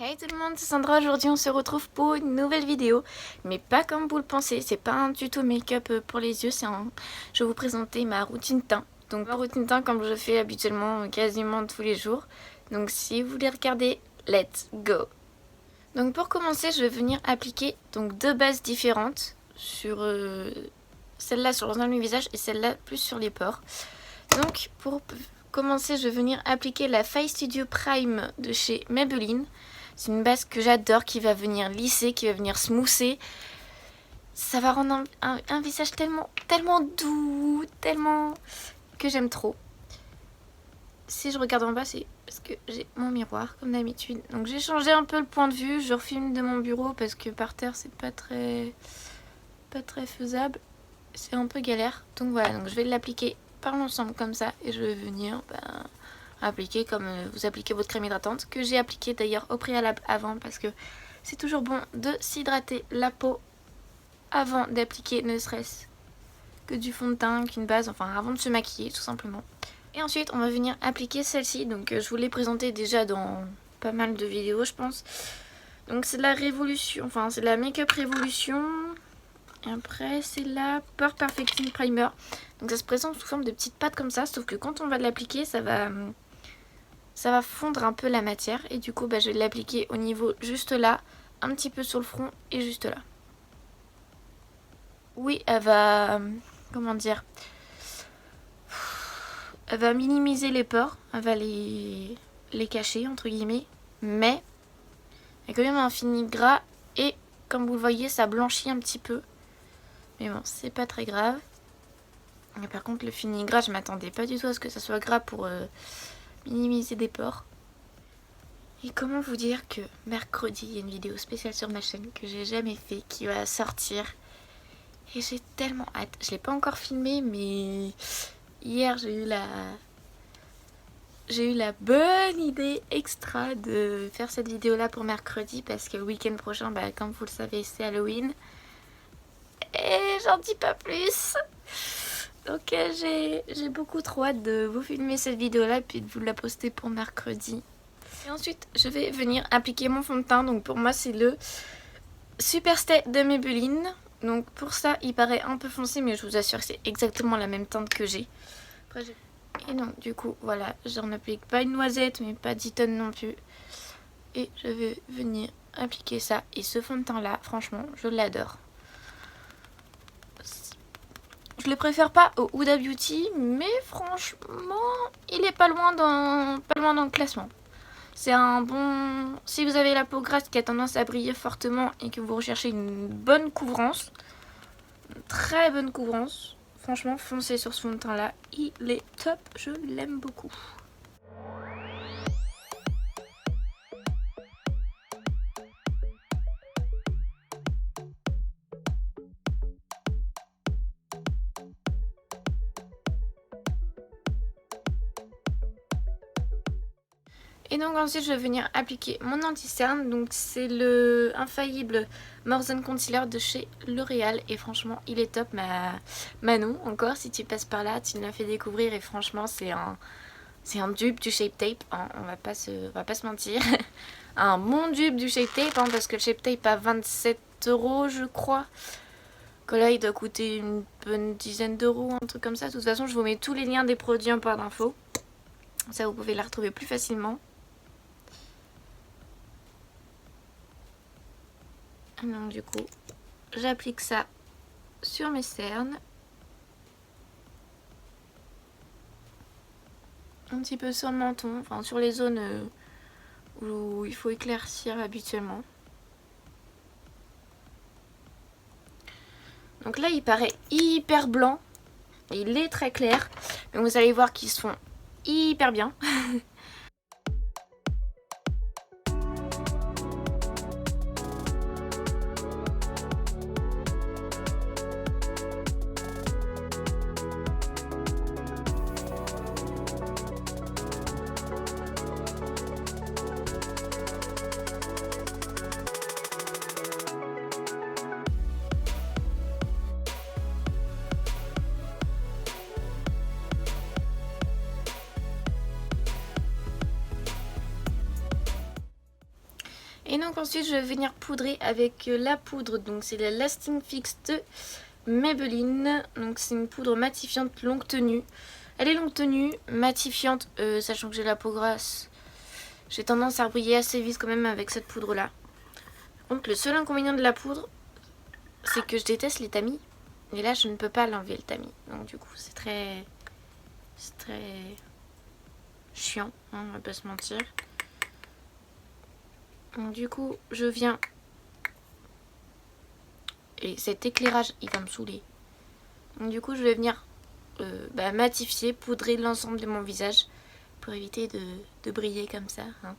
Hey tout le monde, c'est Sandra. Aujourd'hui on se retrouve pour une nouvelle vidéo, mais pas comme vous le pensez, c'est pas un tuto make-up pour les yeux, je vais vous présenter ma routine teint. Donc ma routine teint comme je fais habituellement quasiment tous les jours. Donc si vous voulez regarder, let's go. Donc pour commencer, je vais venir appliquer donc deux bases différentes sur celle-là sur l'ensemble du visage et celle-là plus sur les pores. Donc pour commencer, je vais venir appliquer la Face Studio Prime de chez Maybelline. C'est une base que j'adore, qui va venir lisser, qui va venir smoother. Ça va rendre un visage tellement doux, tellement que j'aime trop. Si je regarde en bas, c'est parce que j'ai mon miroir, comme d'habitude. Donc j'ai changé un peu le point de vue. Je refilme de mon bureau parce que par terre, c'est pas très faisable. C'est un peu galère. Donc voilà, donc je vais l'appliquer par l'ensemble comme ça. Et je vais venir appliquer comme vous appliquez votre crème hydratante, que j'ai appliqué d'ailleurs au préalable avant, parce que c'est toujours bon de s'hydrater la peau avant d'appliquer ne serait-ce que du fond de teint, qu'une base, enfin avant de se maquiller tout simplement. Et ensuite on va venir appliquer celle-ci, donc je vous l'ai présentée déjà dans pas mal de vidéos je pense. Donc c'est la Révolution, enfin c'est la Make-up Révolution. Et après c'est la Pore Perfecting Primer. Donc ça se présente sous forme de petites pattes comme ça, sauf que quand on va l'appliquer ça va fondre un peu la matière. Et du coup je vais l'appliquer au niveau juste là, un petit peu sur le front et juste là. Oui, elle va... comment dire, elle va minimiser les pores, elle va les cacher entre guillemets, mais il y a quand même un fini gras et comme vous le voyez ça blanchit un petit peu, mais bon c'est pas très grave. Et par contre le fini gras, je m'attendais pas du tout à ce que ça soit gras pour minimiser des pores. Et comment vous dire que mercredi il y a une vidéo spéciale sur ma chaîne que j'ai jamais fait qui va sortir et j'ai tellement hâte. Je l'ai pas encore filmé, mais hier j'ai eu la bonne idée extra de faire cette vidéo là pour mercredi, parce que le week-end prochain, comme vous le savez, c'est Halloween. Et j'en dis pas plus. Donc j'ai beaucoup trop hâte de vous filmer cette vidéo là puis de vous la poster pour mercredi. Et ensuite je vais venir appliquer mon fond de teint. Donc pour moi c'est le Superstay de Maybelline. Donc pour ça il paraît un peu foncé, mais je vous assure que c'est exactement la même teinte que j'ai. Et donc du coup voilà, j'en applique pas une noisette mais pas 10 tonnes non plus. Et je vais venir appliquer ça. Et ce fond de teint là, franchement je l'adore. Je le préfère pas au Huda Beauty, mais franchement il est pas loin dans le classement. C'est un bon... Si vous avez la peau grasse qui a tendance à briller fortement et que vous recherchez une bonne couvrance, une très bonne couvrance, franchement foncez sur ce fond de teint là, il est top, je l'aime beaucoup. Et donc ensuite je vais venir appliquer mon anti-cerne. Donc c'est le infaillible More Than Concealer de chez L'Oréal. Et franchement il est top. Manon, encore si tu passes par là, tu me l'as fait découvrir. Et franchement c'est un dupe du Shape Tape, hein. On va pas se mentir. Un bon dupe du Shape Tape, hein, parce que le Shape Tape a 27 € je crois. Que là il doit coûter une bonne dizaine d'euros, un truc comme ça. De toute façon je vous mets tous les liens des produits en barre d'infos. Ça vous pouvez la retrouver plus facilement. Donc du coup j'applique ça sur mes cernes, un petit peu sur le menton, enfin sur les zones où il faut éclaircir habituellement. Donc là il paraît hyper blanc, il est très clair, mais vous allez voir qu'ils se font hyper bien. Et donc ensuite je vais venir poudrer avec la poudre. Donc c'est la Lasting Fix de Maybelline. Donc c'est une poudre matifiante longue tenue. Elle est longue tenue, matifiante, sachant que j'ai la peau grasse. J'ai tendance à briller assez vite quand même avec cette poudre là. Donc le seul inconvénient de la poudre, c'est que je déteste les tamis. Et là je ne peux pas l'enlever le tamis. Donc du coup c'est très chiant, hein, on va pas se mentir. Donc du coup je viens, et cet éclairage il va me saouler. Donc du coup je vais venir matifier, poudrer l'ensemble de mon visage pour éviter de briller comme ça, hein.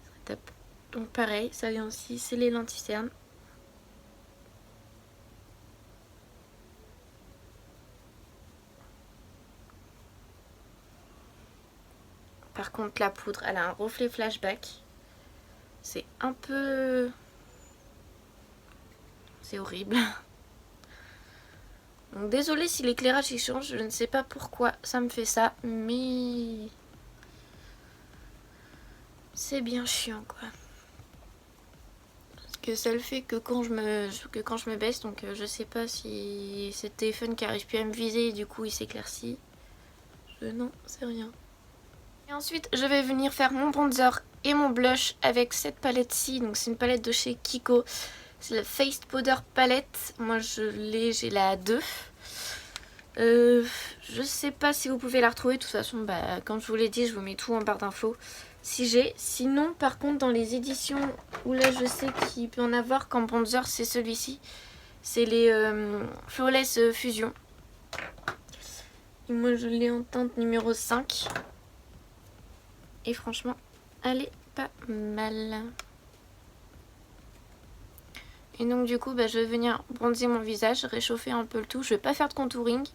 Ce serait top. Donc pareil, ça vient aussi, c'est les lentilles cernes. Par contre la poudre elle a un reflet flashback. C'est un peu... c'est horrible. Donc désolée si l'éclairage il change, je ne sais pas pourquoi ça me fait ça, mais... c'est bien chiant quoi. Parce que ça le fait que quand je me baisse, donc je sais pas si c'est le téléphone qui arrive plus à me viser et du coup il s'éclaircit. Non, c'est rien. Et ensuite je vais venir faire mon bronzer et mon blush avec cette palette-ci. Donc c'est une palette de chez Kiko. C'est la Face Powder Palette. Moi j'ai la 2. Je sais pas si vous pouvez la retrouver. De toute façon, comme je vous l'ai dit, je vous mets tout en barre d'infos si j'ai. Sinon, par contre, dans les éditions où là je sais qu'il peut en avoir comme bronzer, c'est celui-ci. C'est les Flawless Fusion. Et moi je l'ai en teinte numéro 5. Et franchement, elle est pas mal. Et donc du coup, je vais venir bronzer mon visage, réchauffer un peu le tout. Je vais pas faire de contouring.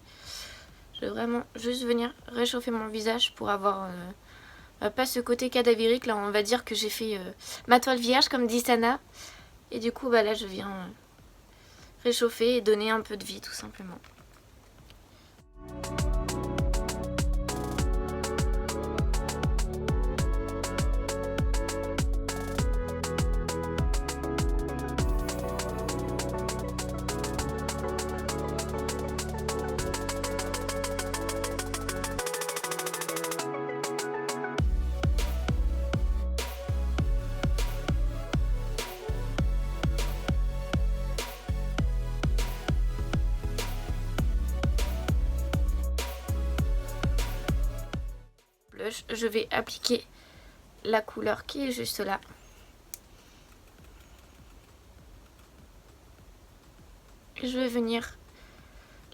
Je vais vraiment juste venir réchauffer mon visage pour avoir pas ce côté cadavérique. Là, on va dire que j'ai fait ma toile vierge, comme dit Sana. Et du coup, là, je viens réchauffer et donner un peu de vie, tout simplement. Je vais appliquer la couleur qui est juste là. Et je vais venir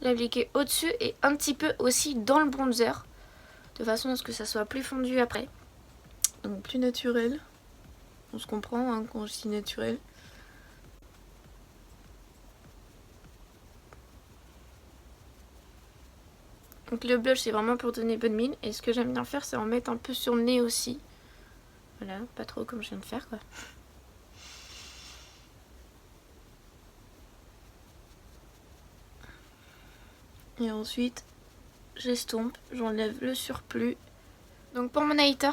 l'appliquer au-dessus et un petit peu aussi dans le bronzer, de façon à ce que ça soit plus fondu après. Donc plus naturel. On se comprend hein, quand je dis naturel. Donc le blush c'est vraiment pour donner bonne mine. Et ce que j'aime bien faire c'est en mettre un peu sur le nez aussi. Voilà, pas trop comme je viens de faire quoi. Et ensuite j'estompe, j'enlève le surplus. Donc pour mon highlighter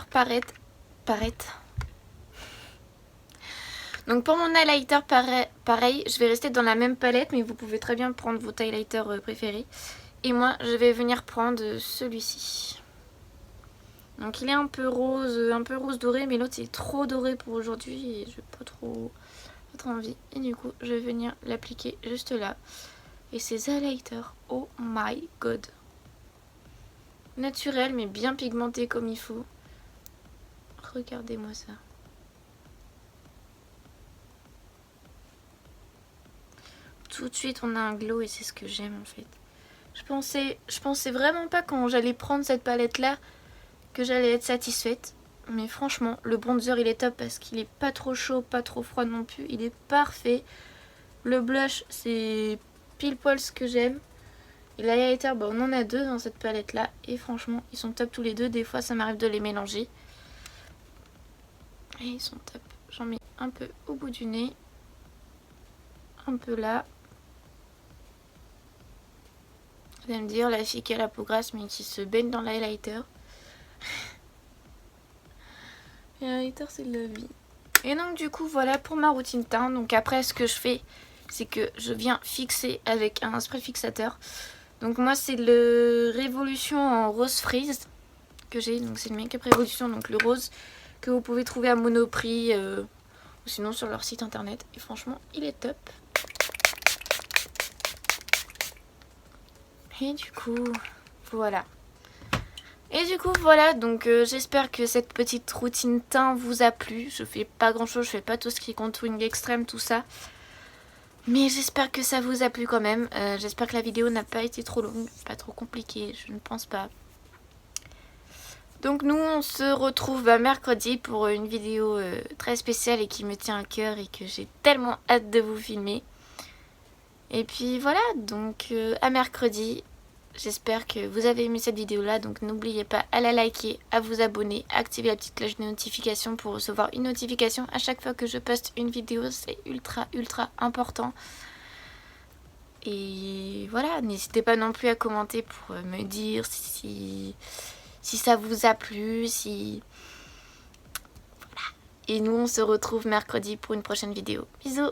Donc pour mon highlighter pareil, je vais rester dans la même palette, mais vous pouvez très bien prendre votre highlighter préféré. Et moi je vais venir prendre celui-ci. Donc il est un peu rose doré, mais l'autre c'est trop doré pour aujourd'hui et j'ai pas trop envie. Et du coup je vais venir l'appliquer juste là. Et ces highlighters, oh my god. Naturel mais bien pigmenté comme il faut. Regardez-moi ça. Tout de suite on a un glow et c'est ce que j'aime en fait. Je pensais vraiment pas quand j'allais prendre cette palette là que j'allais être satisfaite. Mais franchement le bronzer il est top parce qu'il est pas trop chaud, pas trop froid non plus. Il est parfait. Le blush c'est pile poil ce que j'aime. Et l'highlighter on en a deux dans cette palette là. Et franchement ils sont top tous les deux. Des fois ça m'arrive de les mélanger. Et ils sont top. J'en mets un peu au bout du nez. Un peu là. Vous allez me dire, la fille qui a la peau grasse mais qui se baigne dans l'highlighter. Et l'highlighter c'est de la vie. Et donc du coup voilà pour ma routine teint. Donc après ce que je fais, c'est que je viens fixer avec un spray fixateur. Donc moi c'est le Révolution en rose freeze que j'ai. Donc c'est le Make Up Révolution, donc le rose que vous pouvez trouver à Monoprix ou sinon sur leur site internet. Et franchement il est top. Et du coup voilà. Donc j'espère que cette petite routine teint vous a plu. Je fais pas grand chose, je fais pas tout ce qui est contouring extrême, tout ça. Mais j'espère que ça vous a plu quand même. J'espère que la vidéo n'a pas été trop longue, pas trop compliquée, je ne pense pas. Donc nous on se retrouve mercredi pour une vidéo très spéciale et qui me tient à cœur et que j'ai tellement hâte de vous filmer. Et puis voilà, donc à mercredi. J'espère que vous avez aimé cette vidéo là, donc n'oubliez pas à la liker, à vous abonner, à activer la petite cloche de notification pour recevoir une notification à chaque fois que je poste une vidéo, c'est ultra important. Et voilà, n'hésitez pas non plus à commenter pour me dire si ça vous a plu, Voilà. Et nous on se retrouve mercredi pour une prochaine vidéo. Bisous.